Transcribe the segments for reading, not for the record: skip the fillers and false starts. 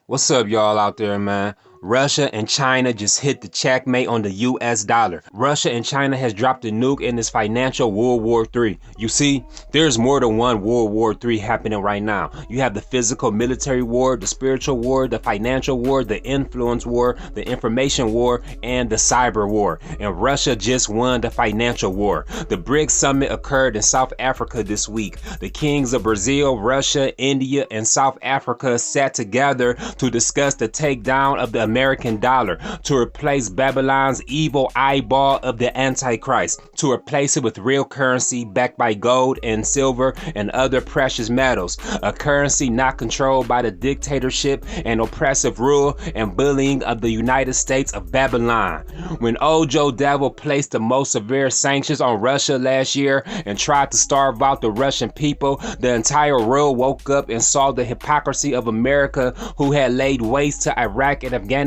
What's up, y'all out there, man? Russia and China just hit the checkmate on the US dollar. Russia and China has dropped a nuke in this financial World War III. You see, there's more than one World War III happening right now. You have the physical military war, the spiritual war, the financial war, the influence war, the information war, and the cyber war. And Russia just won the financial war. The BRICS summit occurred in South Africa this week. The kings of Brazil, Russia, India, and South Africa sat together to discuss the takedown of the American dollar, to replace Babylon's evil eyeball of the Antichrist, to replace it with real currency backed by gold and silver and other precious metals, a currency not controlled by the dictatorship and oppressive rule and bullying of the United States of Babylon. When old Joe Devil placed the most severe sanctions on Russia last year and tried to starve out the Russian people, the entire world woke up and saw the hypocrisy of America, who had laid waste to Iraq and Afghanistan.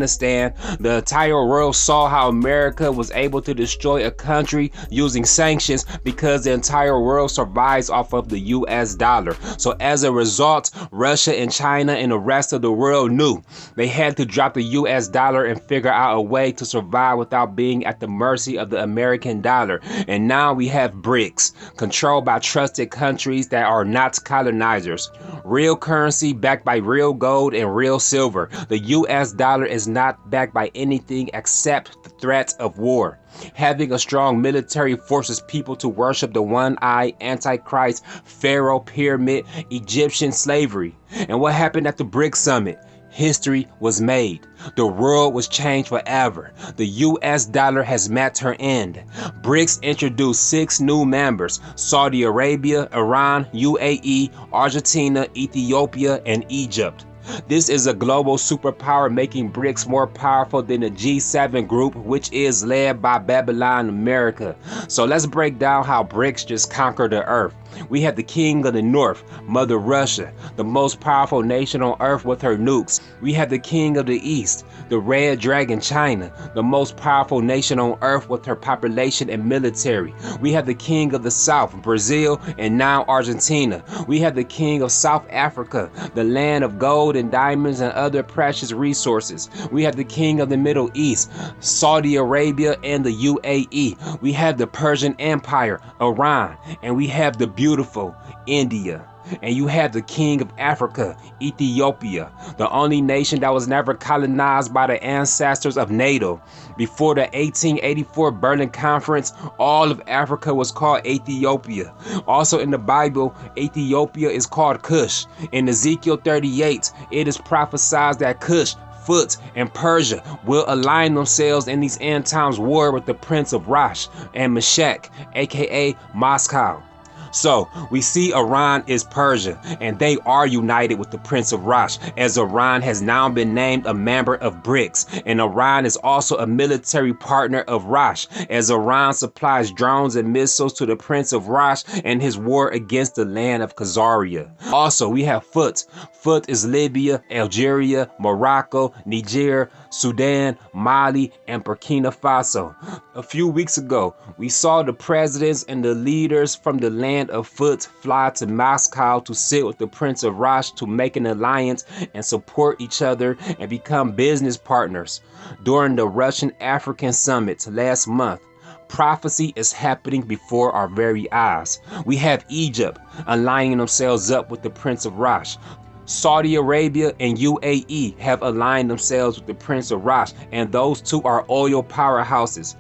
The entire world saw how America was able to destroy a country using sanctions because the entire world survives off of the US dollar. So as a result, Russia and China and the rest of the world knew they had to drop the US dollar and figure out a way to survive without being at the mercy of the American dollar. And now we have BRICS, controlled by trusted countries that are not colonizers. Real currency backed by real gold and real silver. The US dollar is not backed by anything except the threat of war. Having a strong military forces people to worship the one-eyed Antichrist, Pharaoh pyramid, Egyptian slavery. And what happened at the BRICS summit? History was made. The world was changed forever. The US dollar has met her end. BRICS introduced 6 new members: Saudi Arabia, Iran, UAE, Argentina, Ethiopia, and Egypt. This is a global superpower, making BRICS more powerful than the G7 group, which is led by Babylon America. So let's break down how BRICS just conquered the earth. We have the king of the north, Mother Russia, the most powerful nation on earth with her nukes. We have the king of the east, the red dragon China, the most powerful nation on earth with her population and military. We have the king of the south, Brazil, and now Argentina. We have the king of South Africa, the land of gold and diamonds and other precious resources. We have the king of the Middle East, Saudi Arabia, and the UAE. We have the Persian Empire, Iran, and we have the beautiful India. And you have the king of Africa, Ethiopia, the only nation that was never colonized by the ancestors of NATO. Before the 1884 Berlin Conference, all of Africa was called Ethiopia. Also in the Bible, Ethiopia is called Cush. In Ezekiel 38, it is prophesied that Cush, Phut, and Persia will align themselves in these end times war with the prince of Rosh and Meshech, aka Moscow. So we see Iran is Persia, and they are united with the Prince of Rosh, as Iran has now been named a member of BRICS, and Iran is also a military partner of Rosh, as Iran supplies drones and missiles to the Prince of Rosh and his war against the land of Khazaria. Also, we have Phut. Phut is Libya, Algeria, Morocco, Niger, Sudan, Mali, and Burkina Faso. A few weeks ago, we saw the presidents and the leaders from the land of Phut fly to Moscow to sit with the Prince of Rosh to make an alliance and support each other and become business partners. During the Russian African Summit last month, prophecy is happening before our very eyes. We have Egypt aligning themselves up with the Prince of Rosh. Saudi Arabia and UAE have aligned themselves with the Prince of Rosh, and those two are oil powerhouses.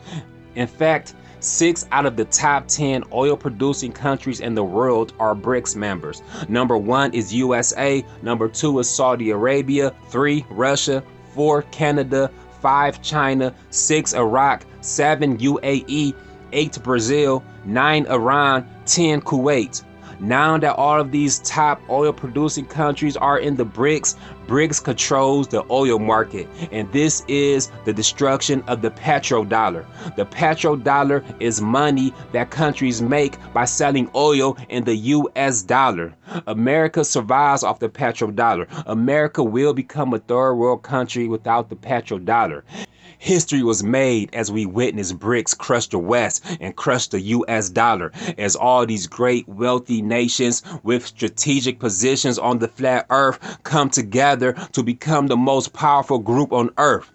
In fact, 6 out of the top 10 oil-producing countries in the world are BRICS members. Number 1 is USA, number 2 is Saudi Arabia, 3 Russia, 4 Canada, 5 China, 6 Iraq, 7 UAE, 8 Brazil, 9 Iran, 10 Kuwait. Now that all of these top oil-producing countries are in the BRICS, BRICS controls the oil market, and this is the destruction of the petrodollar. The petrodollar is money that countries make by selling oil in the US dollar. America survives off the petrodollar. America will become a third world country without the petrodollar. History was made as we witnessed BRICS crush the West and crush the US dollar, as all these great wealthy nations with strategic positions on the flat earth come together to become the most powerful group on earth.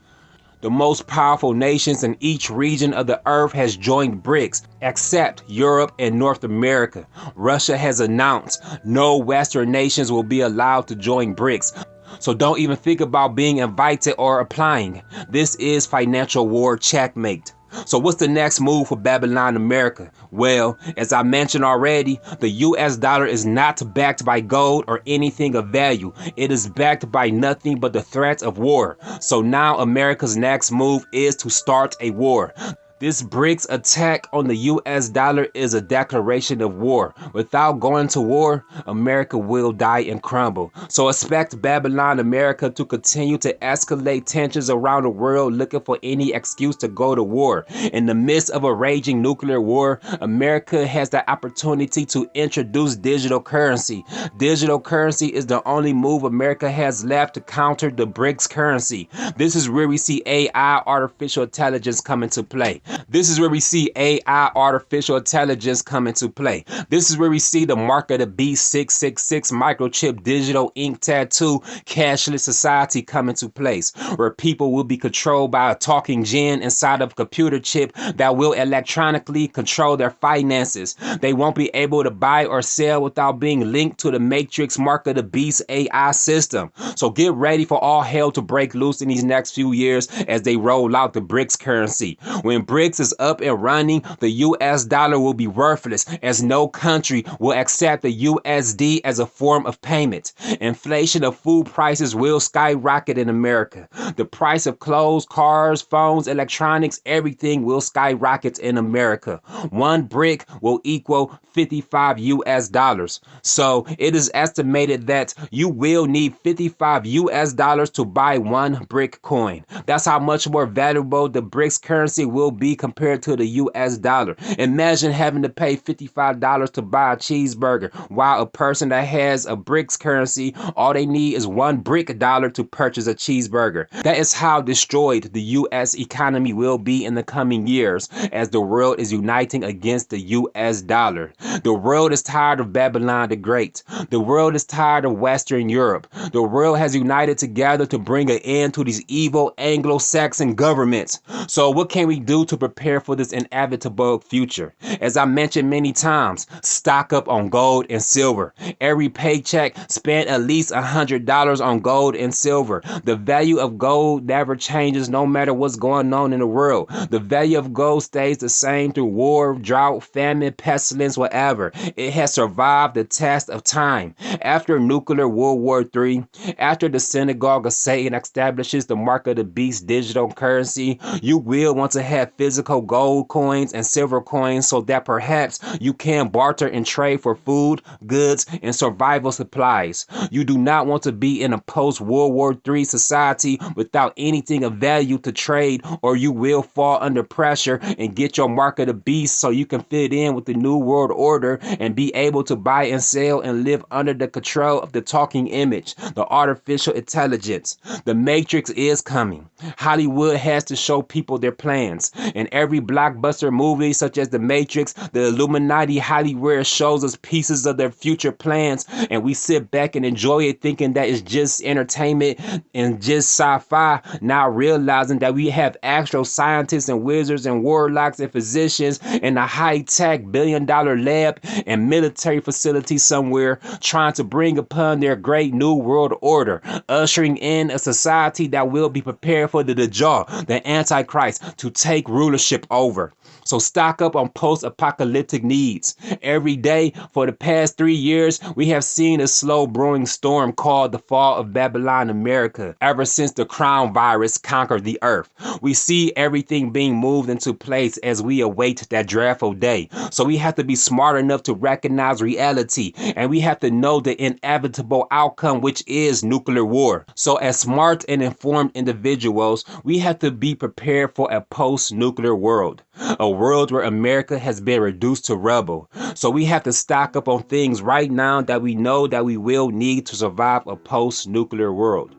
The most powerful nations in each region of the earth has joined BRICS, except Europe and North America. Russia has announced no Western nations will be allowed to join BRICS. So don't even think about being invited or applying. This is financial war checkmate. So what's the next move for Babylon America? Well, as I mentioned already, the US dollar is not backed by gold or anything of value. It is backed by nothing but the threat of war. So now America's next move is to start a war. This BRICS attack on the US dollar is a declaration of war. Without going to war, America will die and crumble. So expect Babylon America to continue to escalate tensions around the world, looking for any excuse to go to war. In the midst of a raging nuclear war, America has the opportunity to introduce digital currency. Digital currency is the only move America has left to counter the BRICS currency. This is where we see AI, artificial intelligence, come into play. This is where we see AI, artificial intelligence, come into play. This is where we see the mark of the beast, 666 microchip digital ink tattoo cashless society come into place, where people will be controlled by a talking gin inside of a computer chip that will electronically control their finances. They won't be able to buy or sell without being linked to the Matrix mark of the beast AI system. So get ready for all hell to break loose in these next few years as they roll out the BRICS currency. When BRICS is up and running, the US dollar will be worthless, as no country will accept the USD as a form of payment. Inflation of food prices will skyrocket in America. The price of clothes, cars, phones, electronics, everything will skyrocket in America. One brick will equal 55 US dollars. So it is estimated that you will need 55 US dollars to buy one brick coin. That's how much more valuable the BRICS currency will be compared to the US dollar. Imagine having to pay $55 to buy a cheeseburger, while a person that has a BRICS currency, all they need is one brick dollar to purchase a cheeseburger. That is how destroyed the US economy will be in the coming years, as the world is uniting against the US dollar. The world is tired of Babylon the Great. The world is tired of Western Europe. The world has united together to bring an end to these evil Anglo-Saxon governments. So what can we do to prepare for this inevitable future? As I mentioned many times, stock up on gold and silver. Every paycheck, spend at least $100 on gold and silver. The value of gold never changes no matter what's going on in the world. The value of gold stays the same through war, drought, famine, pestilence, whatever. It has survived the test of time. After nuclear World War III, after the synagogue of Satan establishes the mark of the beast digital currency, you will want to have physical gold coins and silver coins so that perhaps you can barter and trade for food, goods, and survival supplies. You do not want to be in a post-World War III society without anything of value to trade, or you will fall under pressure and get your mark of the beast so you can fit in with the new world order and be able to buy and sell and live under the control of the talking image, the artificial intelligence. The Matrix is coming. Hollywood has to show people their plans. In every blockbuster movie such as The Matrix, the Illuminati Hollywood shows us pieces of their future plans, and we sit back and enjoy it thinking that it's just entertainment and just sci-fi, now realizing that we have actual scientists and wizards and warlocks and physicians in a high-tech billion-dollar lab and military facility somewhere trying to bring upon their great new world order, ushering in a society that will be prepared for the Dajjal, the Antichrist, to take rulership over. So stock up on post-apocalyptic needs. Every day for the past 3 years, we have seen a slow brewing storm called the fall of Babylon America. Ever since the crown virus conquered the earth, we see everything being moved into place as we await that dreadful day. So we have to be smart enough to recognize reality, and we have to know the inevitable outcome, which is nuclear war. So as smart and informed individuals, we have to be prepared for a post-nuclear world. A world where America has been reduced to rubble. So we have to stock up on things right now that we know that we will need to survive a post-nuclear world.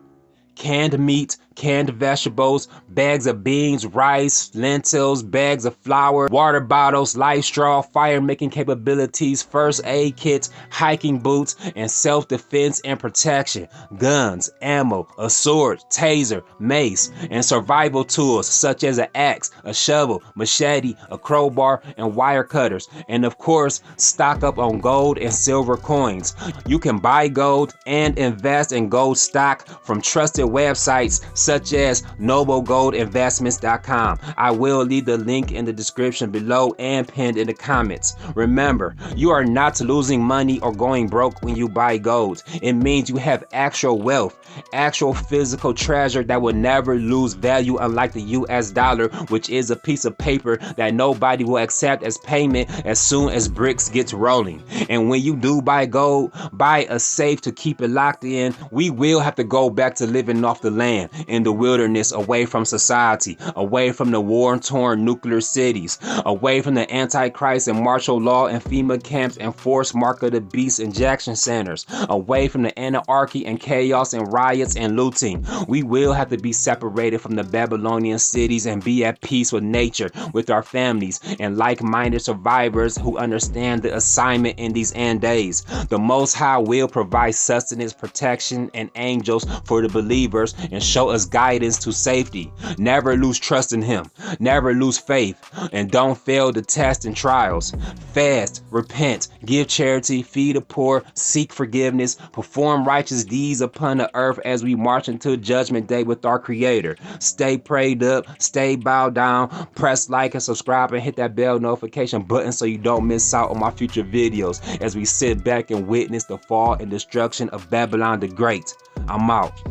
Canned meat, canned vegetables, bags of beans, rice, lentils, bags of flour, water bottles, life straw, fire making capabilities, first aid kits, hiking boots, and self-defense and protection, guns, ammo, a sword, taser, mace, and survival tools such as an axe, a shovel, machete, a crowbar, and wire cutters. And of course, stock up on gold and silver coins. You can buy gold and invest in gold stock from trusted websites such as noblegoldinvestments.com. I will leave the link in the description below and pinned in the comments. Remember, you are not losing money or going broke when you buy gold. It means you have actual wealth, actual physical treasure that will never lose value, unlike the US dollar, which is a piece of paper that nobody will accept as payment as soon as BRICS gets rolling. And when you do buy gold, buy a safe to keep it locked in. We will have to go back to living off the land in the wilderness, away from society, away from the war-torn nuclear cities, away from the Antichrist and martial law and FEMA camps and forced mark of the beast injection centers, away from the anarchy and chaos and riots and looting. We will have to be separated from the Babylonian cities and be at peace with nature, with our families, and like-minded survivors who understand the assignment in these end days. The Most High will provide sustenance, protection, and angels for the believers and show us guidance to safety. Never lose trust in Him. Never lose faith. And don't fail the tests and trials. Fast, repent, give charity, feed the poor, seek forgiveness, perform righteous deeds upon the earth as we march into Judgment Day with our Creator. Stay prayed up, stay bowed down, press like and subscribe, and hit that bell notification button so you don't miss out on my future videos as we sit back and witness the fall and destruction of Babylon the Great. I'm out.